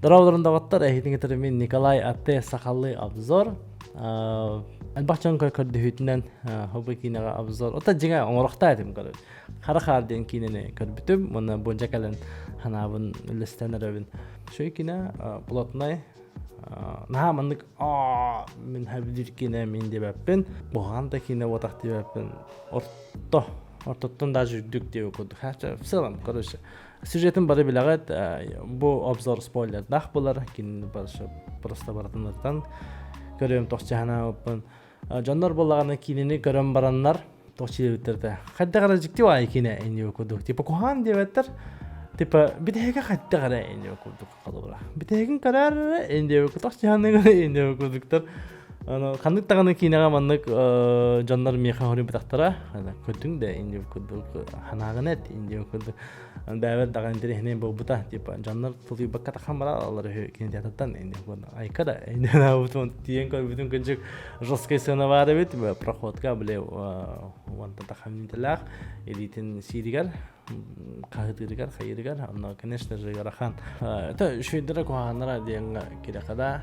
Дораудырындағыттар әйхетің етірімен NIKOLAYATE Сахалыы обзор. Әлбақчан көрдіхетінен хобы кейінеға обзор. Ота жеңа оңырықта әдім көрді. Хара Хаар ден киинэни көрбүтүм. Оны бонжа кәлін ханабын үлістен әрәбін. Шөй кейіне бұлатынай. Наға мандық мен хәбідір кейіне мен деп әппен. Бұған да кейіне отақ деп әппен. Ортоттан да жүрдік деп өкірдік. В целом, короче. Сюжетім бары білағыд, бұл обзор спойлер дақ болар, кейін просто баратынлықтан көрем тоқчағына өппін. Жондар болағаны кейінені көрем баранлар тоқчылы өттерді. Қадда қара жікті ва екені әйне өкірдік. Типа қоған деп әттір, типа бітеге қадда қара әйне өкірдік қалу бұра. Бітегін қарар әйне өкірдік, тоқчағаны әйне өкірдіктір. Қандық тағаны кейінеға мандық жондар меқа хорын бұтақтара, көттің де әйне өкірдік, ханағын әт әйне өкірдік. Бәвер даған интернетінен бұл бұта, жандар тұлғи баққа таққан бара, алар кенде ататтан айқада. Бұтын тиен көр бүтін күншік жосқай сына бары бет, проходқа біле уанта тақамын тыллаах, елейтін сиригар, қағытыригар, қайыригар, онна, конечно же, ғарахан. Шөйдірі қоғанлара дейінгі кереқада,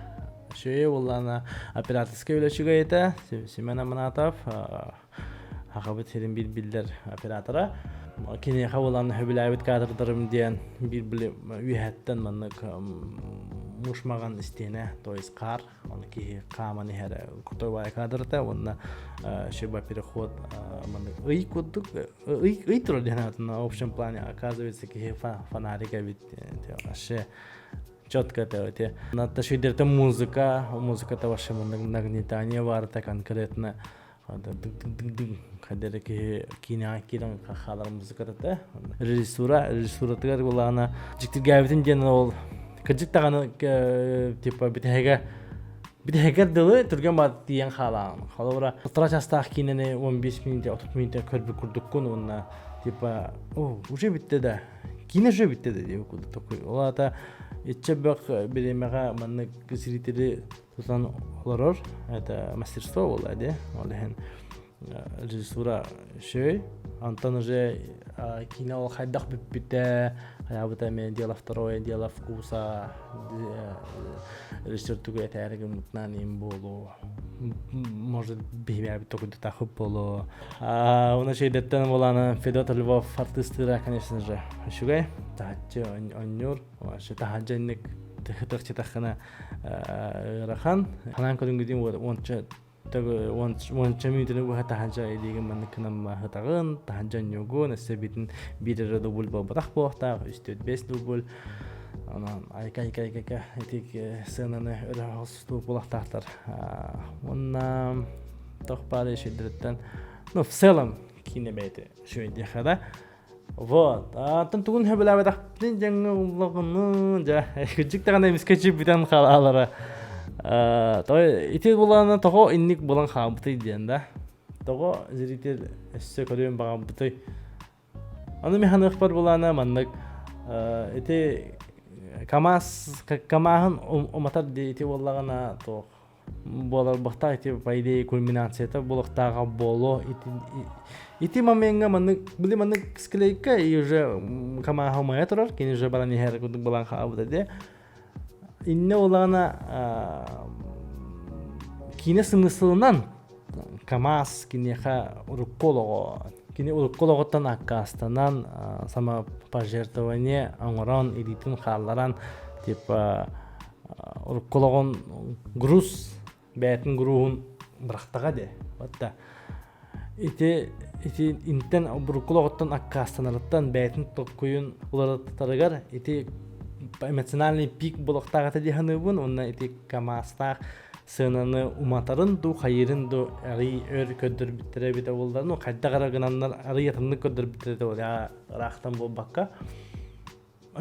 шөйе олана операторскай өлешігі еті, Семена Манатов, Хақабыт Херин білдер оператора. Кене хаваланы хөбіләбіт кадырдарым дейін бір үйәттен маннық мұшмаған істене, тойыз қар, оны кейі қаманы әрі күртой бай кадырда, онына шеба переход ый күрдік, ый тұры дейін атына, общем плане, оказывается, кейі фонарика бит, ашы четко это. Надо шүйдерді музыката ваше нагнетание варта конкретно. Қадері кейінеға кейдің қақалар музыкарыды. Режиссуратығар олағына жіктірге әбітін дені ол кіржік тағаны бітәгер дылы түрген бады дейін қалағын. Қалы бұра ұстыра жастағы кейінені 15 минуте, 30 минуте көрбі күрдік күн, онына уже бітті да, кейіне же бітті да деп күрдік. Олағата етче бәқ беремеға манны зрители тұтан оларыр, это мастерство олады, олығын режиссура шөй, антон уже кино ол қайдақ бітті, қаябыта мен дело второе, дело вкуса, режиссер түгі әтәрігін мұтнан ем болу, может беймер біт тоқыды тақып болу. Оны шейдеттен боланы Федот Львов артыстыра, конечно же, шүгай, тағатчы оннюр, тағатжанник тықчы тақына ғарахан. Ханан көрінгіден онша минутыны бұға тағанжа елеген мәнікінім ғытағын, тағанжа нөгі, нәсі бетін бірері дұбыл бұлбатақ болықтақ, үсті 5 дұбыл. Айка, етек сынаны өрі ғылсысту болақтақтар. Онна тоқ бары шөлдіріттен, в целом, кейіне бәйті шөйде қада. Вот, атын тугун хөбіләбі тақпын жаңы ұлығыны, күджік тағанда емескечіп бітен қалалары. Ител боланы тоғы инник болан қабыты дейін да. Тоғы зритель өссі көрген бағам бұты. Аны механық бар боланы маннық. Ите камағын ұматар dey ите болағына тоғы. Болар бұқта ите пайдей кульминацията болықтаға болу. Ити моментга маннык были маннык склейка и уже камаха моя турар, кини уже барани хер кудук балан хабыта де. Инне олана кине смыслынан камаз кинеха уруккологоттан аккастанан сама пожертвование аңоран элитин хаалларан типа уруккологон груз бәтин грухун брахтага де. Вот да. Ити интен бурукулоғыттан аккастанарыттан бәйтін тоққойын оларыттарығар ити эмоциональный пик болықтағаты деханы бұн, онна ити камастақ сынаны уматарын ду, қайырын ду, әрі өр көдір біттірі біті олдарын, қайда қарағынанлар әрі ятымны көдір біттірі ол, рақтан бол баққа.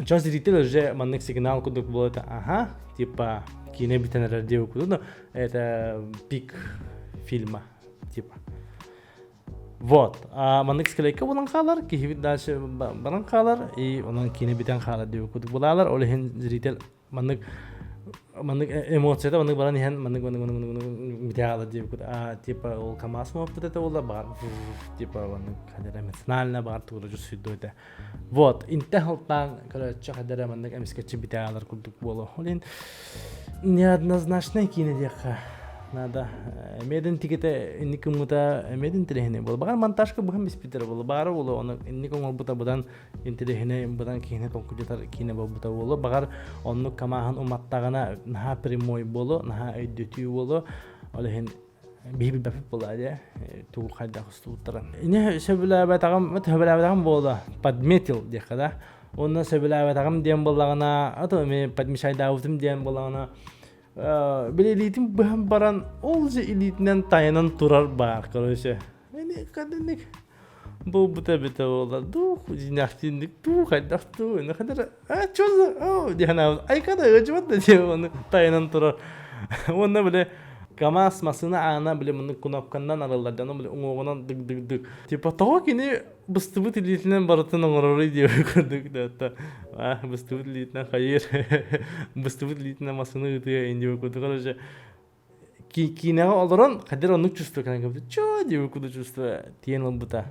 Жа зритель уже маннық сигнал күдік болады, типа, кейіне бітінерер деу күді, это пик фильма, типа. Вот, маннык скелейка болан қалар, кейбіт дальше баран қалар, и онан кейіне бітен қалар деу күдік болалар, олығын зритель маннык маннык эмоцияда маннык баран иһэн маннык митяла дип типа ол камас мо это ол бар типа маннык хадера эмоционально бар тугу жусүйдөөдө вот интехалтан короче хадера маннык эмискечи битялар курдук боло олин неоднозначно кинедеха надо меден тигете никумута меден терехне бол багар монтажка бухам биспитер бол бары бол оны ником олбута будан интерехне будан кине конкурентар кине болбута бол багар онну камахан уматтагана наха прямой боло наха өйдөтүү боло олехен биби бафып болады туу кайда хустуттаран ине сөбүлабатагам боло подметил декада онна сөбүлабатагам дем боллагана ато ме подмешайдаутым дем боллагана билелитим бэм баран ол же илитнен тайнан турар бар короче эне каденник бу бута бета ола ду жинахтиндик ду кайдакту эне кадер чё за дихана ай када өжөт де оны тайнан турар онна биле камас масына ана биле муну кнопкандан аралардан биле оңогонан дыг типа того кини быстыбыт илитнен баратын оңоророй деп көрдүк да быстыбыт илитнен хайыр быстыбыт илитнен масына ытыя инде көрдүк короче кинега олорон кадер онук чувство канагы чо деп көрдүк чувство тиен олбута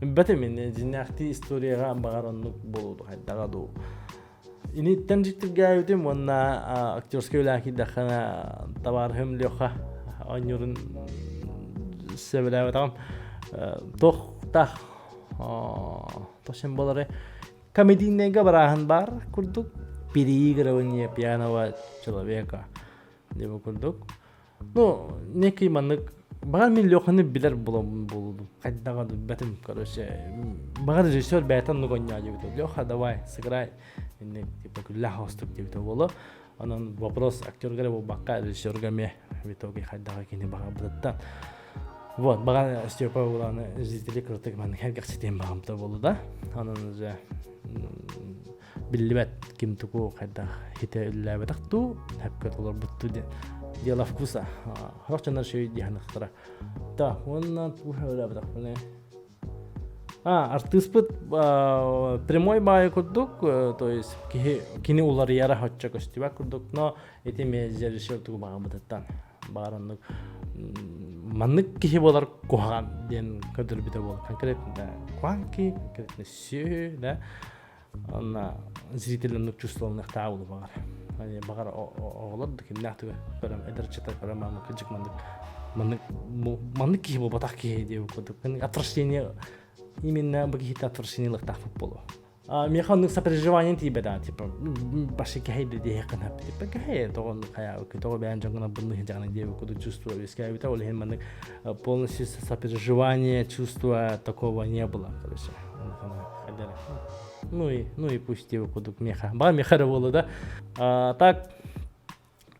бете мен жинакти историяга багар онук болду хайдагаду ini tanjik gaya itu mana aktorskaya lagi dakana tawarham liha anyurun sebelah betam toh sembolare komedi nega berahan bar kurduk piri gerawnya piano wa человека dia kurduk no neki manak багар мен лёханы билер болду кайдага бетим короче багар режиссер бетан нугоня жебит лёха давай сыграй эне типа кулла хостук жебит боло анан вопрос актерге бакка режиссерге ме битоге кайдага кини бага бутта вот багар степа уланы зрители крутык мен херге сетем багамта болду да анан же биллибет ким туку кайда хите лабатакту хаккат олор бутту дело вкуса. Хорошо на шее диханахтара. Да, он на тухавля бдахне. Артист прямой бай курдук, то есть кини уларияра хотча костива курдук, но эти мезер шелту багамдаттан. Бараннык маннык кихи болар кохан ден кадыр бите бол. Конкретно кванки, конкретно сё, да. Она зрительным чувством нахтаулу багар. Они багар оголор дикин нахтуга көрөм эдерчета көрөм мамы кыжык мандык кихи болбатак кихи деп көрдүк. Отвращение именно бакихит отвращениелык тафып болу. Механнык сопереживание тибеда типа баши кихиде де кана типа кихи тогон кая того бян жангана бунны жана деп көрдүк чувство вискай бита ол хен полностью сопереживание чувства такого не было, короче. Ну и пусть его кудук меха. Меха было, да? Так,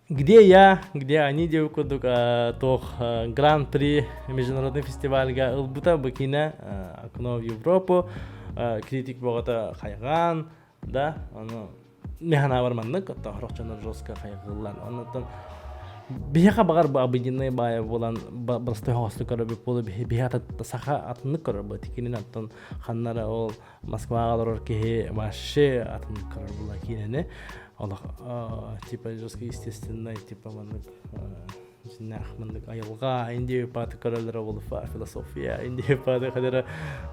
где я, где они делают кудук, гран-при международный фестиваль Улбута Бакина, окно в Европу, критик богата хайган, да? Меха наварманны, ката хрохчана жестко хайгылан. Он там бияка багар обыденный бая болан простой хосту көрөбү болуп бията саха атынны көрөбү тикинин аттан ханнара ол Москвага алар ки вообще атын көрөбү киинэни ол типа жестко естественно типа мандык жинахмандык айылга инде паты көрөлөр болуп философия инде паты кадера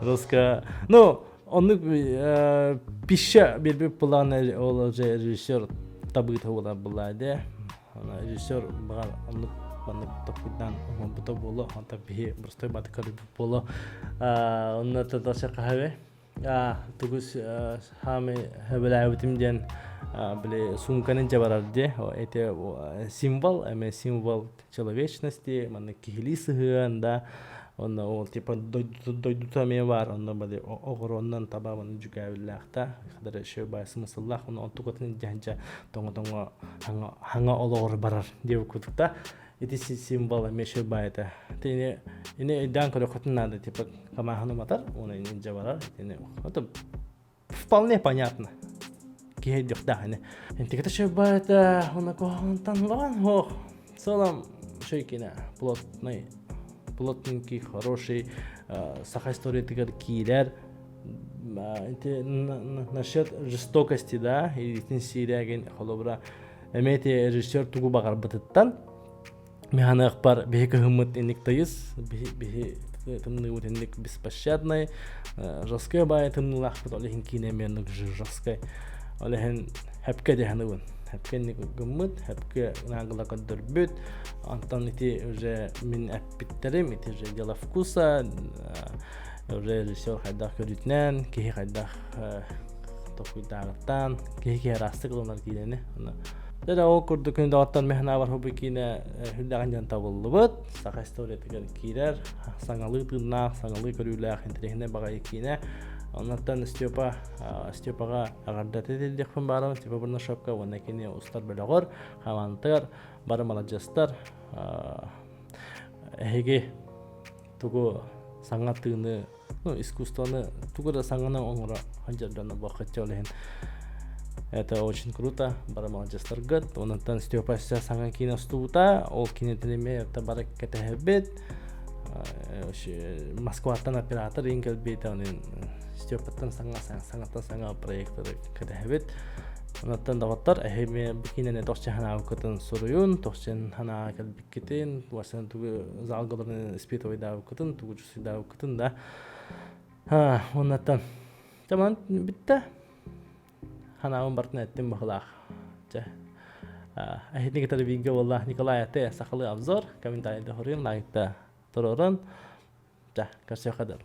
жестко ну онны пища бербеп план ол же режиссер табыт булады режиссер багар оннук топудан бута боло ата бие простой бат калып боло онна тадаса кахаве тугус хами хабелаутим ден биле сумканын жабарарде эте символ символ человечности маны кихилисыгын да онна ол типа дойдутаме бар онна бали огороннан табабын жүгәвиллахта хадыр шөбай смысллах оны онтугатын жанжа тоңо ханга олор барар деп күтүкта эти символ мешөбай это ине дан көрөкөтүн надо типа камаханы матар оны инжа барар эне это вполне понятно кие дёхта эне энтекете шөбай это оны контанлан хо солам шейкина плотненький, хороший, саха история тигар килер. Насчет жестокости, да, и тин сирияген холобра эмети режиссер тугу багар бытыттан механы акпар бехе хымыт инник тайыз бехе тымны утенник беспощадный жесткая бай тымнылах бут олехин кинеменник жесткой олехин хепке деханыбын хепкенник гыммыт хепке нагыла коддөрбүт антон ити уже мин аппиттерим ити уже дело вкуса уже режиссер хайдах көрүтнен кихи хайдах токуйдагыттан кихи растык олар киинэни Дәдә о күрдү күндә аттан мехна бар хобби кине хүлдәгән җан табылыбыт. Сака история тигән кирәр. Саңалый тыллаах, саңалый көрүләх интернетне багай кине. Оннан Степага агарда тедилдек фон барын, типа бер шапка, вона кине устар беләгәр, хамантыр, бары малаҗастар. Эге тугу саңатыны, искусствоны тугу да саңана оңра ханҗардан вакытча олен. Это очень круто. Барамалжастар год. Оннан Степа саңа кино стута, ол кинетенеме это барак кетебет. Москвадан оператор ингелбет, онын Степаттан саңа проекттер кетебет. Оннан даваттар эхеме кинене тохчана укытын суруюн, тохчен хана келбиккетин, васан тугу залгаларын испытывайда укытын, тугу жусида укытын да. Оннан таман битте. Хана бартна эттим бахлах. Ахитник это видео والله NIKOLAYATE Сахалыы обзор. Комментарий доғорын, лайкта туруораргын. Көрсөк кадер.